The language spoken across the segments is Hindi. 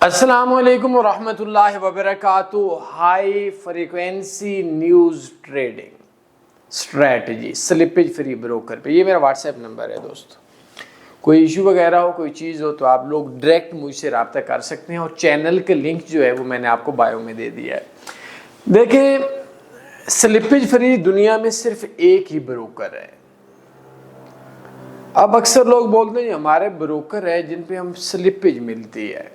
अस्सलाम वालेकुम रहमतुल्लाहि व बरकातुहू। High frequency news trading strategy slippage free broker पे, ये मेरा व्हाट्सएप नंबर है दोस्तों। कोई इशू वगैरह हो, कोई चीज़ हो तो आप लोग डायरेक्ट मुझसे रब्ता कर सकते हैं और चैनल के लिंक जो है वो मैंने आपको बायो में दे दिया है। देखें, स्लिपेज फ्री दुनिया में सिर्फ एक ही ब्रोकर है। अब अक्सर लोग बोलते हैं हमारे ब्रोकर है जिन पे हम स्लिपेज मिलती है,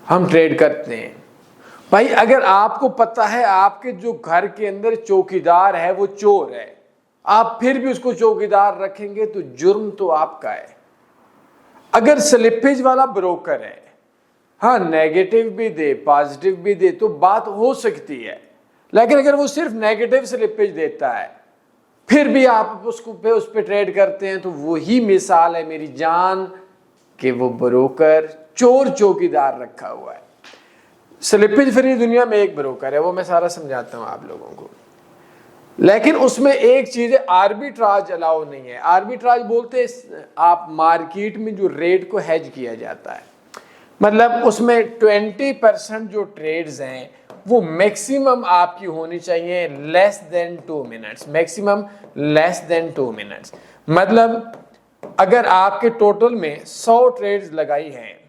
हम ट्रेड करते हैं। भाई अगर आपको पता है आपके जो घर के अंदर चौकीदार है वो चोर है, आप फिर भी उसको चौकीदार रखेंगे तो जुर्म तो आपका है। अगर स्लिपेज वाला ब्रोकर है, हाँ नेगेटिव भी दे पॉजिटिव भी दे तो बात हो सकती है, लेकिन अगर वो सिर्फ नेगेटिव स्लिपेज देता है फिर भी आप उस पे ट्रेड करते हैं तो वही मिसाल है मेरी जान कि वो ब्रोकर चोर चौकीदार रखा हुआ है। स्लिपेज फ्री दुनिया में एक ब्रोकर है, वो मैं सारा समझाता हूं आप लोगों को, लेकिन उसमें एक चीज है, आर्बिट्राज अलाउ नहीं है। आर्बिट्राज बोलते हैं आप मार्केट में जो रेट को हेज किया जाता है, मतलब उसमें 20% जो ट्रेड्स हैं वो मैक्सिमम आपकी होनी चाहिए less than 2 minutes, maximum less than 2 minutes. मतलब अगर आपके टोटल में 100 ट्रेड्स लगाई हैं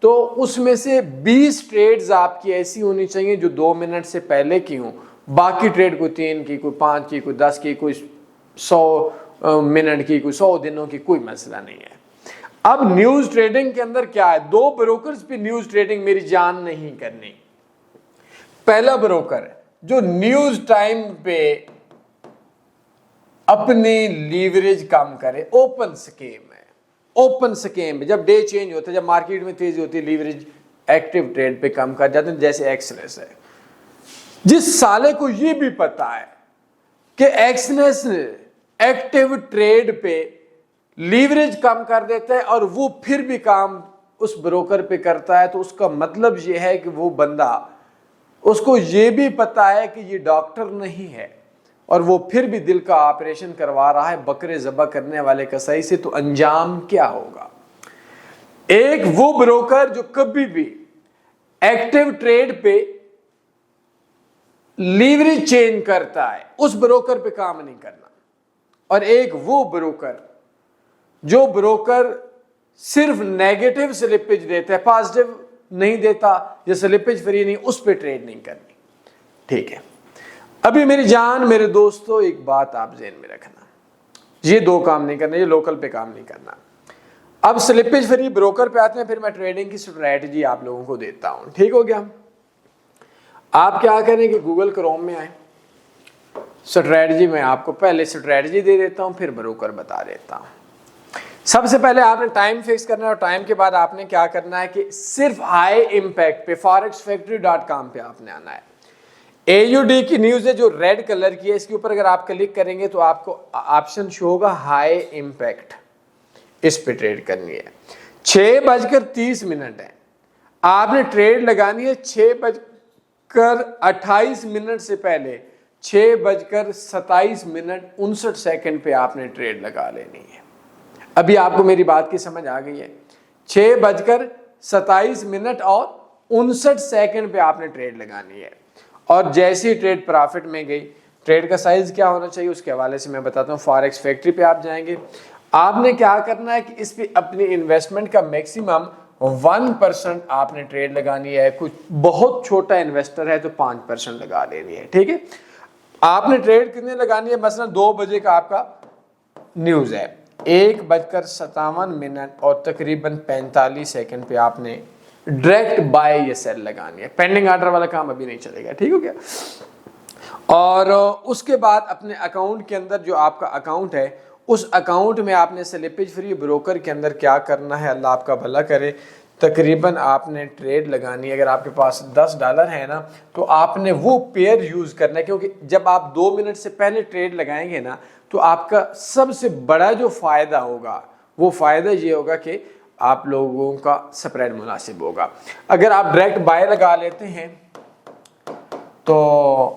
तो उसमें से 20 ट्रेड्स आपकी ऐसी होनी चाहिए जो 2 मिनट से पहले की हों, बाकी ट्रेड कोई 3 की, कोई 5 की, कोई 10 की, कोई 100 मिनट की, कोई 100 दिनों की, कोई मसला नहीं है। अब न्यूज ट्रेडिंग के अंदर क्या है, दो ब्रोकर्स पे न्यूज ट्रेडिंग मेरी जान नहीं करनी। पहला ब्रोकर जो न्यूज टाइम पे अपनी लीवरेज कम करे, ओपन स्कीम है। ओपन स्कीम में जब डे चेंज होता है, जब मार्केट में तेजी होती है, लीवरेज एक्टिव ट्रेड पे कम कर जाते हैं, जैसे एक्सनेस है। जिस साले को ये भी पता है कि एक्सनेस एक्टिव ट्रेड पे लीवरेज कम कर देता है और वो फिर भी काम उस ब्रोकर पे करता है, तो उसका मतलब ये है कि वो बंदा, उसको ये भी पता है कि ये डॉक्टर नहीं है और वो फिर भी दिल का ऑपरेशन करवा रहा है बकरे ज़बह करने वाले कसाई से, तो अंजाम क्या होगा। एक वो ब्रोकर जो कभी भी एक्टिव ट्रेड पे लीवरेज चेंज करता है, उस ब्रोकर पे काम नहीं करना। और एक वो ब्रोकर जो ब्रोकर सिर्फ नेगेटिव स्लिपेज देता है, पॉजिटिव नहीं देता, या स्लिपेज फ्री नहीं, उस पे ट्रेड नहीं करनी। ठीक है, अभी मेरी जान मेरे दोस्तों एक बात आप ज़हन में रखना, ये दो काम नहीं करना, ये लोकल पे काम नहीं करना। अब स्लिपेज फ्री ब्रोकर पे आते हैं, फिर मैं ट्रेडिंग की स्ट्रैटेजी आप लोगों को देता हूं। ठीक हो गया। आप क्या करें कि गूगल क्रोम में आए, स्ट्रैटेजी में आपको पहले स्ट्रैटेजी दे देता हूं, फिर ब्रोकर बता देता हूं। सबसे पहले आपने टाइम फिक्स करना है और टाइम के बाद आपने क्या करना है कि सिर्फ हाई इंपैक्ट पे forexfactory.com पे आपने आना है। AUD की न्यूज है जो रेड कलर की है, इसके ऊपर अगर आप क्लिक करेंगे तो आपको ऑप्शन शो होगा हाई इंपैक्ट, इस पे ट्रेड करनी है। 6:30 है, आपने ट्रेड लगानी है 6:28 से पहले, 6:27 पे आपने ट्रेड लगा लेनी है। अभी आपको मेरी बात की समझ आ गई है। 6:27 पे आपने ट्रेड लगानी है और जैसे ही ट्रेड प्रॉफिट में गई, ट्रेड का साइज क्या होना चाहिए उसके हवाले से मैं बताता हूँ। फॉरेक्स फैक्ट्री पे आप जाएंगे, आपने क्या करना है कि इस पे अपनी इन्वेस्टमेंट का मैक्सिमम 1% आपने ट्रेड लगानी है। कुछ बहुत छोटा इन्वेस्टर है तो 5% लगा लेनी है। ठीक है, आपने ट्रेड कितने लगानी है, मसलन 2 बजे का आपका न्यूज है, 1:57 और तकरीबन 45 सेकंड पे आपने डायरेक्ट बाय या सेल लगानी है। पेंडिंग ऑर्डर वाला काम अभी नहीं चलेगा। ठीक हो गया। और उसके बाद अपने अकाउंट के अंदर जो आपका अकाउंट है, उस अकाउंट में आपने स्लिपेज फ्री ब्रोकर के अंदर क्या करना है, अल्लाह आपका भला करे, तकरीबन आपने ट्रेड लगानी है। अगर आपके पास $10 है ना, तो आपने वो पेयर यूज करना है, क्योंकि जब आप 2 मिनट से पहले ट्रेड लगाएंगे ना, तो आपका सबसे बड़ा जो फायदा होगा वो फायदा ये होगा कि आप लोगों का स्प्रेड मुनासिब होगा। अगर आप डायरेक्ट बाय लगा लेते हैं तो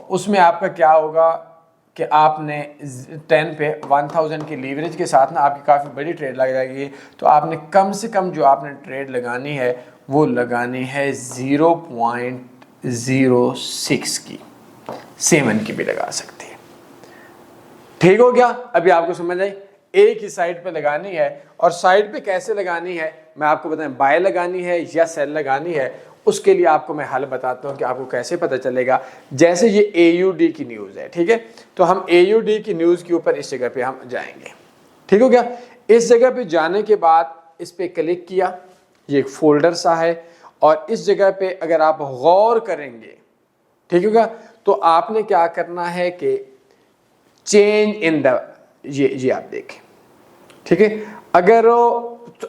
उसमें आपका क्या होगा कि आपने 10 पे 1000 की लीवरेज के साथ ना आपकी काफ़ी बड़ी ट्रेड लग जाएगी, तो आपने कम से कम जो आपने ट्रेड लगानी है वो लगानी है 0.06 की, 7 की भी लगा सकते हैं। ठीक हो गया? अभी आपको समझ आई? एक ही साइड पे लगानी है, और साइड पे कैसे लगानी है मैं आपको बताएं, बाय लगानी है या सेल लगानी है, उसके लिए आपको मैं हल बताता हूं कि आपको कैसे पता चलेगा। जैसे ये AUD की न्यूज़ है, ठीक है, तो हम AUD की न्यूज़ के ऊपर इस जगह पे हम जाएंगे। ठीक हो गया? इस जगह पे जाने के बाद इस पे क्लिक किया, ये एक फोल्डर सा है, और इस जगह पे अगर आप गौर करेंगे, ठीक होगा, तो आपने क्या करना है कि चेंज इन द, ये आप देखें, ठीक है, अगर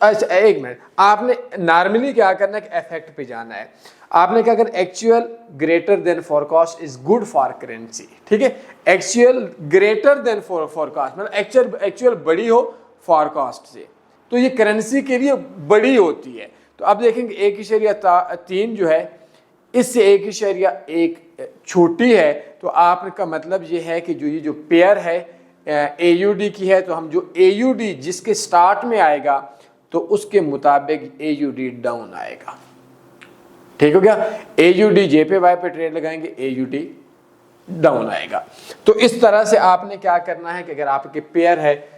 अच्छा एक मिनट, आपने नॉर्मली क्या करना है कि इफेक्ट पे जाना है, आपने क्या करना, actual greater than forecast is good for currency, ठीक है, एक्चुअल ग्रेटर देन फोरकास्ट मतलब एक्चुअल बड़ी हो फोरकास्ट से, तो ये करेंसी के लिए बड़ी होती है। तो अब देखेंगे 1.3 जो है इससे 1.1 छोटी है, तो आपका मतलब ये है कि जो पेयर है AUD की है, तो हम जो AUD जिसके स्टार्ट में आएगा तो उसके मुताबिक AUD डाउन आएगा। ठीक हो गया? AUD J पे Y पे ट्रेड लगाएंगे, AUD डाउन आएगा। तो इस तरह से आपने क्या करना है कि अगर आपके पेयर है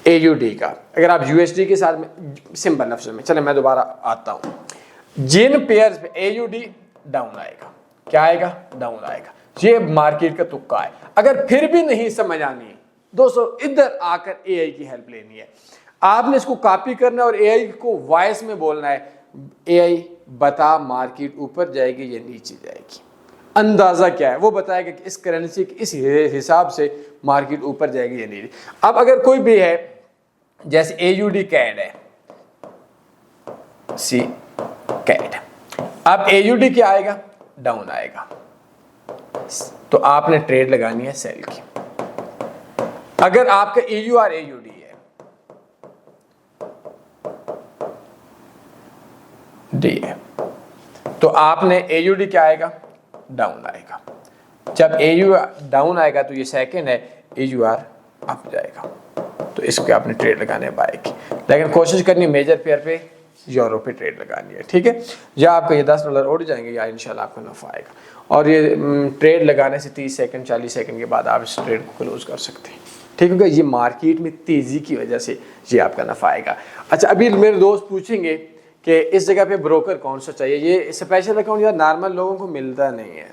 AUD का, अगर आप USD के साथ में, सिंपल लफ्ज़ में, चले मैं दोबारा आता हूं, जिन पेयर्स पे AUD डाउन आएगा, क्या आएगा? डाउन आएगा। ये मार्केट का तुक्का है। अगर फिर भी नहीं समझ आनी है दोस्तों, इधर आकर AI की हेल्प लेनी है। आपने इसको कॉपी करना है और AI को वॉइस में बोलना है, AI बता मार्केट ऊपर जाएगी या नीचे जाएगी, अंदाजा क्या है, वो बताएगा कि इस करेंसी के इस हिसाब से मार्केट ऊपर जाएगी या नीचे। अब अगर कोई भी है, जैसे AUD कैड है, C कैड, अब AUD क्या आएगा? डाउन आएगा, तो आपने ट्रेड लगानी है सेल की। अगर आपका EUR AUD है, D है, तो आपने AUD क्या आएगा? डाउन आएगा। जब AUR डाउन आएगा तो ये सेकंड है, EUR अप जाएगा, तो इसके आपने ट्रेड लगाने है बाय की। लेकिन कोशिश करनी मेजर पेयर पे, यूरो पे ट्रेड लगानी है, ठीक है, या आपका ये $10 उड़ जाएंगे या इंशाल्लाह आपको नफा आएगा। और ये ट्रेड लगाने से 30 सेकंड 40 सेकंड के बाद आप इस ट्रेड को क्लोज कर सकते हैं। ठीक होगा? ये मार्केट में तेजी की वजह से ये आपका नफा आएगा। अच्छा, अभी मेरे दोस्त पूछेंगे कि इस जगह पे ब्रोकर कौन सा चाहिए, ये स्पेशल अकाउंट यार नॉर्मल लोगों को मिलता नहीं है।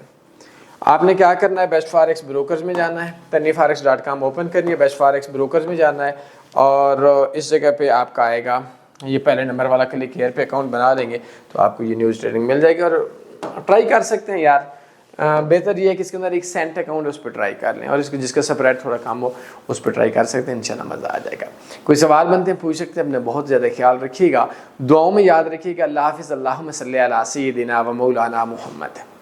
आपने क्या करना है, बेस्ट फॉरेक्स ब्रोकर्स में जाना है, tanyforex.com ओपन करनी है, बेस्ट फॉरेक्स ब्रोकर्स में जाना है, और इस जगह पे आपका आएगा ये पहले नंबर वाला, क्लिक हियर पे अकाउंट बना लेंगे तो आपको ये न्यूज़ ट्रेडिंग मिल जाएगी। और ट्राई कर सकते हैं यार, बेहतर ये है कि इसके अंदर एक सेंट अकाउंट है, उस पर ट्राई कर लें, और इसको जिसका स्प्रेड थोड़ा कम हो उस पर ट्राई कर सकते हैं, इंशाल्लाह मज़ा आ जाएगा। कोई सवाल बनते हैं पूछ सकते हैं, अपने बहुत ज़्यादा ख्याल रखिएगा, दुआओं में याद रखिएगा। अल्लाह हाफ़िज़। अल्लाहुम्मा सल्ली अला सय्यिदिना व मौलाना मुहम्मद।